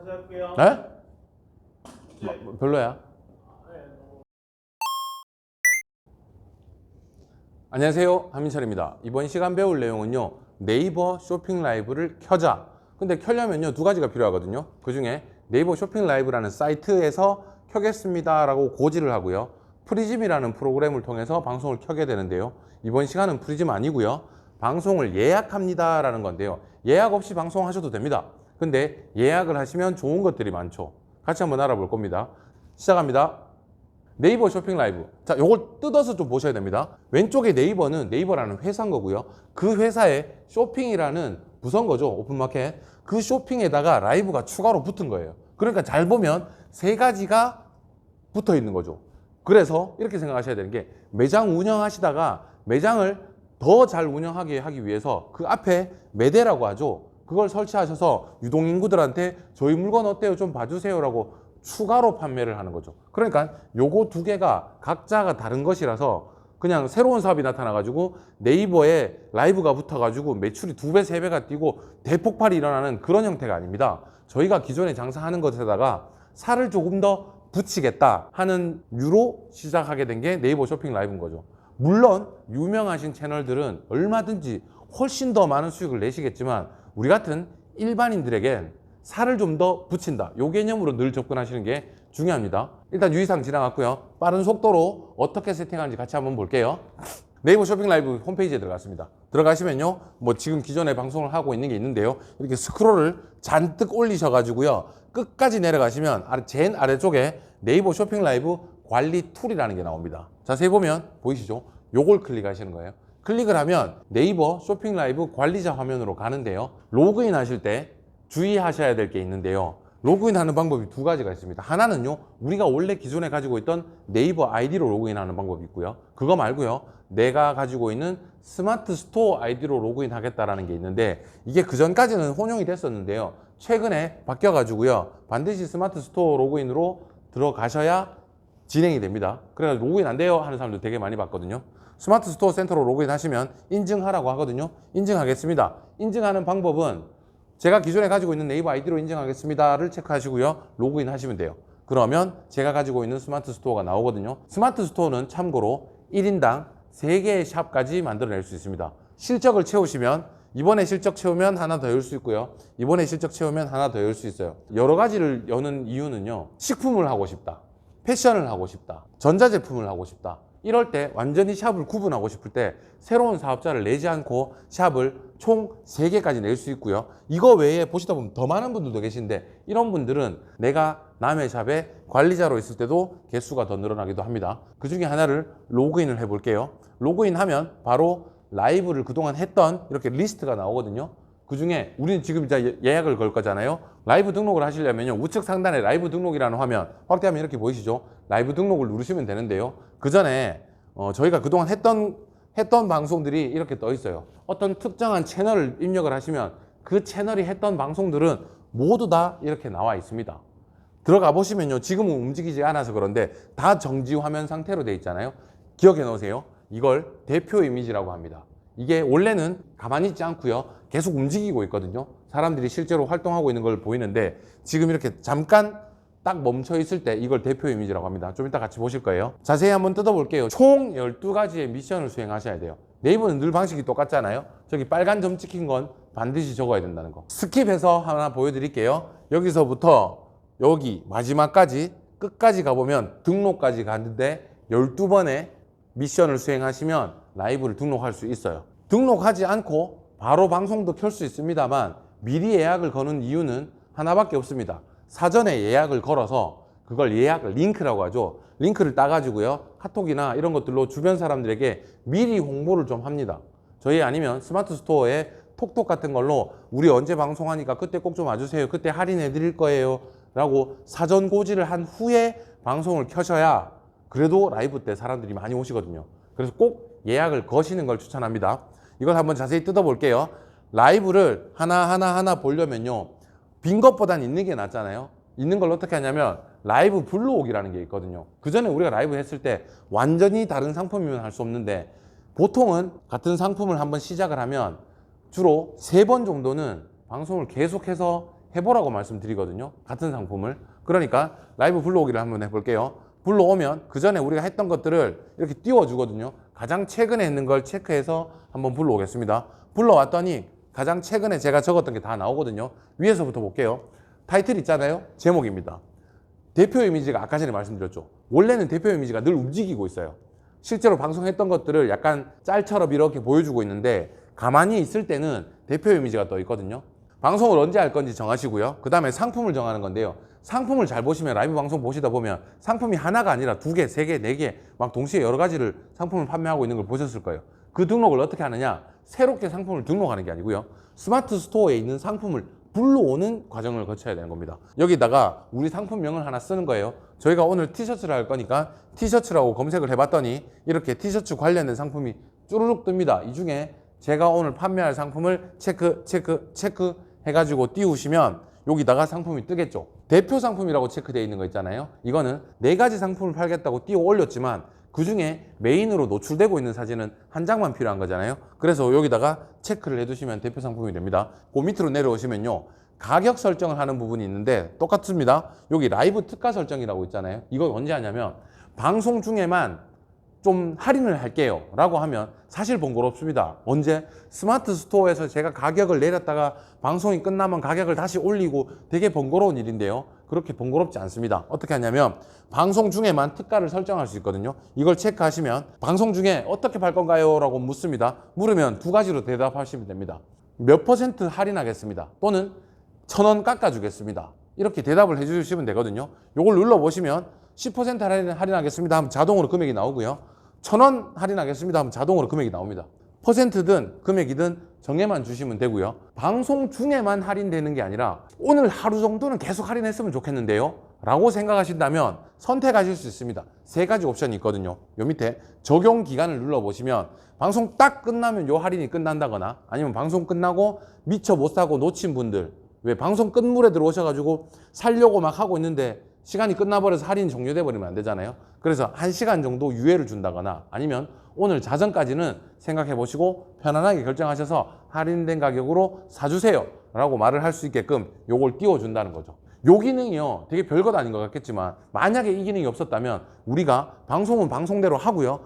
다시 할게요. 네? 이제 별로야? 네. 안녕하세요, 한민철입니다. 이번 시간 배울 내용은요, 네이버 쇼핑 라이브를 켜자. 근데 켜려면요, 두 가지가 필요하거든요. 그 중에 네이버 쇼핑 라이브라는 사이트에서 켜겠습니다 라고 고지를 하고요, 프리즘이라는 프로그램을 통해서 방송을 켜게 되는데요, 이번 시간은 프리즘 아니고요, 방송을 예약합니다 라는 건데요, 예약 없이 방송하셔도 됩니다. 근데 예약을 하시면 좋은 것들이 많죠. 같이 한번 알아볼 겁니다. 시작합니다. 네이버 쇼핑 라이브. 자, 요걸 뜯어서 좀 보셔야 됩니다. 왼쪽에 네이버는 네이버라는 회사인 거고요. 그 회사에 쇼핑이라는 부서인 거죠. 오픈마켓. 그 쇼핑에다가 라이브가 추가로 붙은 거예요. 그러니까 잘 보면 세 가지가 붙어 있는 거죠. 그래서 이렇게 생각하셔야 되는 게, 매장 운영하시다가 매장을 더 잘 운영하게 하기 위해서 그 앞에 매대라고 하죠. 그걸 설치하셔서 유동인구들한테 저희 물건 어때요? 좀 봐주세요라고 추가로 판매를 하는 거죠. 그러니까 요거 두 개가 각자가 다른 것이라서 그냥 새로운 사업이 나타나가지고 네이버에 라이브가 붙어가지고 매출이 2배, 3배가 뛰고 대폭발이 일어나는 그런 형태가 아닙니다. 저희가 기존에 장사하는 것에다가 살을 조금 더 붙이겠다 하는 유로 시작하게 된 게 네이버 쇼핑 라이브인 거죠. 물론 유명하신 채널들은 얼마든지 훨씬 더 많은 수익을 내시겠지만, 우리 같은 일반인들에겐 살을 좀 더 붙인다, 요 개념으로 늘 접근하시는 게 중요합니다. 일단 유의사항 지나갔고요. 빠른 속도로 어떻게 세팅하는지 같이 한번 볼게요. 네이버 쇼핑 라이브 홈페이지에 들어갔습니다. 들어가시면요, 뭐 지금 기존에 방송을 하고 있는 게 있는데요, 이렇게 스크롤을 잔뜩 올리셔가지고요, 끝까지 내려가시면 제일 아래쪽에 네이버 쇼핑 라이브 관리 툴이라는 게 나옵니다. 자세히 보면 보이시죠? 요걸 클릭하시는 거예요. 클릭을 하면 네이버 쇼핑 라이브 관리자 화면으로 가는데요, 로그인 하실 때 주의하셔야 될 게 있는데요, 로그인 하는 방법이 두 가지가 있습니다. 하나는요, 우리가 원래 기존에 가지고 있던 네이버 아이디로 로그인하는 방법이 있고요, 그거 말고요, 내가 가지고 있는 스마트 스토어 아이디로 로그인 하겠다라는 게 있는데, 이게 그전까지는 혼용이 됐었는데요, 최근에 바뀌어 가지고요, 반드시 스마트 스토어 로그인으로 들어가셔야 진행이 됩니다. 그래서 로그인 안 돼요 하는 사람들 되게 많이 봤거든요. 스마트 스토어 센터로 로그인 하시면 인증하라고 하거든요. 인증하겠습니다. 인증하는 방법은 제가 기존에 가지고 있는 네이버 아이디로 인증하겠습니다를 체크하시고요, 로그인 하시면 돼요. 그러면 제가 가지고 있는 스마트 스토어가 나오거든요. 스마트 스토어는 참고로 1인당 3개의 샵까지 만들어낼 수 있습니다. 실적을 채우시면, 이번에 실적 채우면 하나 더 열 수 있고요, 이번에 실적 채우면 하나 더 열 수 있어요. 여러 가지를 여는 이유는요, 식품을 하고 싶다, 패션을 하고 싶다, 전자제품을 하고 싶다, 이럴 때 완전히 샵을 구분하고 싶을 때 새로운 사업자를 내지 않고 샵을 총 3개까지 낼 수 있고요. 이거 외에 보시다 보면 더 많은 분들도 계신데, 이런 분들은 내가 남의 샵에 관리자로 있을 때도 개수가 더 늘어나기도 합니다. 그 중에 하나를 로그인을 해 볼게요. 로그인하면 바로 라이브를 그동안 했던 이렇게 리스트가 나오거든요. 그 중에 우리는 지금 이제 예약을 걸 거잖아요. 라이브 등록을 하시려면요, 우측 상단에 라이브 등록이라는 화면 확대하면 이렇게 보이시죠? 라이브 등록을 누르시면 되는데요, 그 전에 저희가 그동안 했던 방송들이 이렇게 떠 있어요. 어떤 특정한 채널을 입력을 하시면 그 채널이 했던 방송들은 모두 다 이렇게 나와 있습니다. 들어가 보시면요, 지금은 움직이지 않아서 그런데 다 정지 화면 상태로 돼 있잖아요. 기억해 놓으세요. 이걸 대표 이미지라고 합니다. 이게 원래는 가만히 있지 않고요, 계속 움직이고 있거든요. 사람들이 실제로 활동하고 있는 걸 보이는데, 지금 이렇게 잠깐 딱 멈춰 있을 때 이걸 대표 이미지라고 합니다. 좀 이따 같이 보실 거예요. 자세히 한번 뜯어볼게요. 총 12가지의 미션을 수행하셔야 돼요. 네이버는 늘 방식이 똑같잖아요. 저기 빨간 점 찍힌 건 반드시 적어야 된다는 거. 스킵해서 하나 보여드릴게요. 여기서부터 여기 마지막까지 끝까지 가보면 등록까지 가는데 12번의 미션을 수행하시면 라이브를 등록할 수 있어요. 등록하지 않고 바로 방송도 켤 수 있습니다만, 미리 예약을 거는 이유는 하나밖에 없습니다. 사전에 예약을 걸어서, 그걸 예약 링크라고 하죠. 링크를 따가지고요, 카톡이나 이런 것들로 주변 사람들에게 미리 홍보를 좀 합니다. 저희 아니면 스마트 스토어에 톡톡 같은 걸로 우리 언제 방송하니까 그때 꼭 좀 와주세요, 그때 할인해 드릴 거예요 라고 사전 고지를 한 후에 방송을 켜셔야 그래도 라이브 때 사람들이 많이 오시거든요. 그래서 꼭 예약을 거시는 걸 추천합니다. 이걸 한번 자세히 뜯어볼게요. 라이브를 하나하나 보려면요, 빈 것보단 있는 게 낫잖아요. 있는 걸 어떻게 하냐면 라이브 불러오기라는 게 있거든요. 그 전에 우리가 라이브 했을 때 완전히 다른 상품이면 할 수 없는데, 보통은 같은 상품을 한번 시작을 하면 주로 3번 정도는 방송을 계속해서 해보라고 말씀드리거든요. 같은 상품을. 그러니까 라이브 불러오기를 한번 해볼게요. 불러오면 그 전에 우리가 했던 것들을 이렇게 띄워주거든요. 가장 최근에 있는 걸 체크해서 한번 불러오겠습니다. 불러왔더니 가장 최근에 제가 적었던 게 다 나오거든요. 위에서부터 볼게요. 타이틀 있잖아요. 제목입니다. 대표 이미지가 아까 전에 말씀드렸죠. 원래는 대표 이미지가 늘 움직이고 있어요. 실제로 방송했던 것들을 약간 짤처럼 이렇게 보여주고 있는데 가만히 있을 때는 대표 이미지가 떠 있거든요. 방송을 언제 할 건지 정하시고요. 그 다음에 상품을 정하는 건데요. 상품을 잘 보시면 라이브 방송 보시다 보면 상품이 하나가 아니라 2개, 3개, 4개 막 동시에 여러 가지를 상품을 판매하고 있는 걸 보셨을 거예요. 그 등록을 어떻게 하느냐? 새롭게 상품을 등록하는 게 아니고요. 스마트 스토어에 있는 상품을 불러오는 과정을 거쳐야 되는 겁니다. 여기다가 우리 상품명을 하나 쓰는 거예요. 저희가 오늘 티셔츠를 할 거니까 티셔츠라고 검색을 해봤더니 이렇게 티셔츠 관련된 상품이 쭈루룩 뜹니다. 이 중에 제가 오늘 판매할 상품을 체크 해가지고 띄우시면 여기다가 상품이 뜨겠죠. 대표 상품이라고 체크되어 있는 거 있잖아요. 이거는 4가지 상품을 팔겠다고 띄워 올렸지만 그 중에 메인으로 노출되고 있는 사진은 한 장만 필요한 거잖아요. 그래서 여기다가 체크를 해두시면 대표 상품이 됩니다. 그 밑으로 내려오시면요. 가격 설정을 하는 부분이 있는데 똑같습니다. 여기 라이브 특가 설정이라고 있잖아요. 이거 언제 하냐면 방송 중에만 좀 할인을 할게요 라고 하면 사실 번거롭습니다. 언제? 스마트 스토어에서 제가 가격을 내렸다가 방송이 끝나면 가격을 다시 올리고 되게 번거로운 일인데요. 그렇게 번거롭지 않습니다. 어떻게 하냐면 방송 중에만 특가를 설정할 수 있거든요. 이걸 체크하시면 방송 중에 어떻게 팔 건가요? 라고 묻습니다. 물으면 2가지로 대답하시면 됩니다. 몇 % 할인하겠습니다. 또는 1,000원 깎아주겠습니다. 이렇게 대답을 해주시면 되거든요. 이걸 눌러보시면 10% 할인하겠습니다 하면 자동으로 금액이 나오고요. 1,000원 할인하겠습니다 하면 자동으로 금액이 나옵니다. 퍼센트든 금액이든 정해만 주시면 되고요. 방송 중에만 할인되는 게 아니라 오늘 하루 정도는 계속 할인했으면 좋겠는데요 라고 생각하신다면 선택하실 수 있습니다. 3가지 옵션이 있거든요. 요 밑에 적용 기간을 눌러보시면 방송 딱 끝나면 요 할인이 끝난다거나 아니면 방송 끝나고 미처 못 사고 놓친 분들, 왜 방송 끝물에 들어오셔가지고 살려고 막 하고 있는데 시간이 끝나버려서 할인이 종료돼 버리면 안 되잖아요. 그래서 1시간 정도 유예를 준다거나 아니면 오늘 자정까지는 생각해 보시고 편안하게 결정하셔서 할인된 가격으로 사주세요 라고 말을 할 수 있게끔 요걸 띄워준다는 거죠. 요 기능이요 되게 별것 아닌 것 같겠지만 만약에 이 기능이 없었다면 우리가 방송은 방송대로 하고요.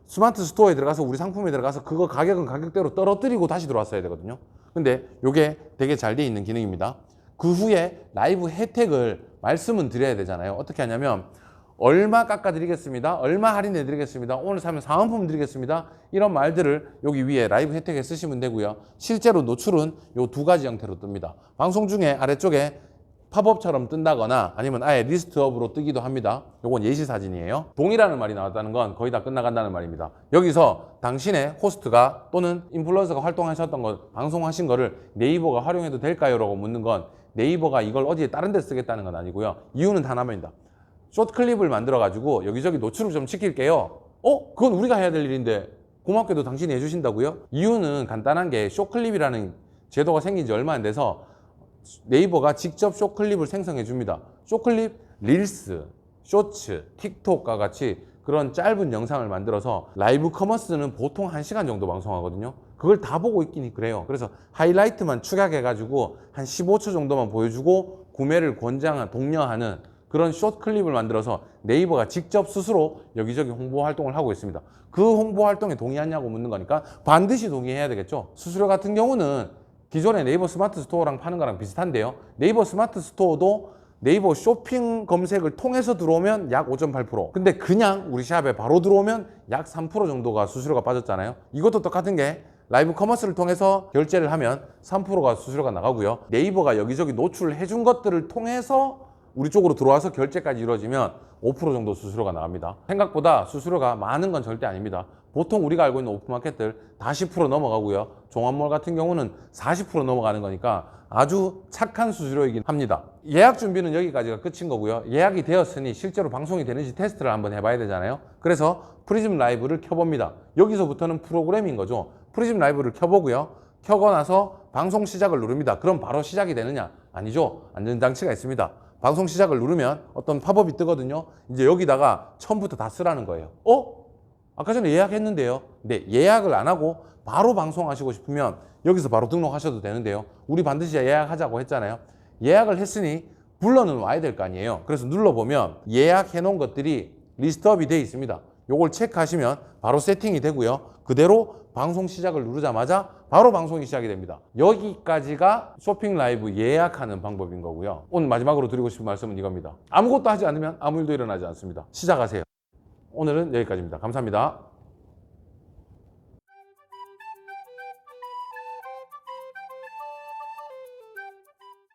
스마트 스토어에 들어가서 우리 상품에 들어가서 그거 가격은 가격대로 떨어뜨리고 다시 들어왔어야 되거든요. 근데 요게 되게 잘 돼 있는 기능입니다. 그 후에 라이브 혜택을 말씀은 드려야 되잖아요. 어떻게 하냐면 얼마 깎아드리겠습니다. 얼마 할인해드리겠습니다. 오늘 사면 사은품 드리겠습니다. 이런 말들을 여기 위에 라이브 혜택에 쓰시면 되고요. 실제로 노출은 요 2가지 형태로 뜹니다. 방송 중에 아래쪽에 팝업처럼 뜬다거나 아니면 아예 리스트업으로 뜨기도 합니다. 요건 예시 사진이에요. 동의라는 말이 나왔다는 건 거의 다 끝나간다는 말입니다. 여기서 당신의 호스트가 또는 인플루언서가 활동하셨던 것, 방송하신 거를 네이버가 활용해도 될까요? 라고 묻는 건 네이버가 이걸 어디에 다른 데 쓰겠다는 건 아니고요. 이유는 하나입니다. 숏 클립을 만들어 가지고 여기저기 노출을 좀 시킬게요. 그건 우리가 해야 될 일인데 고맙게도 당신이 해주신다고요? 이유는 간단한 게 숏 클립이라는 제도가 생긴 지 얼마 안 돼서 네이버가 직접 숏 클립을 생성해 줍니다. 숏 클립, 릴스, 쇼츠, 틱톡과 같이 그런 짧은 영상을 만들어서 라이브 커머스는 보통 1시간 정도 방송하거든요. 그걸 다 보고 있긴 그래요. 그래서 하이라이트만 축약해 가지고 한 15초 정도만 보여주고 구매를 독려하는 그런 숏 클립을 만들어서 네이버가 직접 스스로 여기저기 홍보 활동을 하고 있습니다. 그 홍보 활동에 동의하냐고 묻는 거니까 반드시 동의해야 되겠죠. 수수료 같은 경우는 기존의 네이버 스마트 스토어랑 파는 거랑 비슷한데요. 네이버 스마트 스토어도 네이버 쇼핑 검색을 통해서 들어오면 약 5.8%. 근데 그냥 우리 샵에 바로 들어오면 약 3% 정도가 수수료가 빠졌잖아요. 이것도 똑같은 게 라이브 커머스를 통해서 결제를 하면 3%가 수수료가 나가고요. 네이버가 여기저기 노출을 해준 것들을 통해서 우리 쪽으로 들어와서 결제까지 이루어지면 5% 정도 수수료가 나갑니다. 생각보다 수수료가 많은 건 절대 아닙니다. 보통 우리가 알고 있는 오픈마켓들 다 10% 넘어가고요. 종합몰 같은 경우는 40% 넘어가는 거니까 아주 착한 수수료이긴 합니다. 예약 준비는 여기까지가 끝인 거고요. 예약이 되었으니 실제로 방송이 되는지 테스트를 한번 해봐야 되잖아요. 그래서 프리즘 라이브를 켜봅니다. 여기서부터는 프로그램인 거죠. 프리즘 라이브를 켜보고요. 켜고 나서 방송 시작을 누릅니다. 그럼 바로 시작이 되느냐? 아니죠. 안전장치가 있습니다. 방송 시작을 누르면 어떤 팝업이 뜨거든요. 이제 여기다가 처음부터 다 쓰라는 거예요. 아까 전에 예약했는데요. 네, 예약을 안 하고 바로 방송하시고 싶으면 여기서 바로 등록하셔도 되는데요. 우리 반드시 예약하자고 했잖아요. 예약을 했으니 불러는 와야 될 거 아니에요. 그래서 눌러보면 예약해 놓은 것들이 리스트업이 되어 있습니다. 요걸 체크하시면 바로 세팅이 되고요. 그대로 방송 시작을 누르자마자 바로 방송이 시작이 됩니다. 여기까지가 쇼핑 라이브 예약하는 방법인 거고요. 오늘 마지막으로 드리고 싶은 말씀은 이겁니다. 아무것도 하지 않으면 아무 일도 일어나지 않습니다. 시작하세요. 오늘은 여기까지입니다. 감사합니다.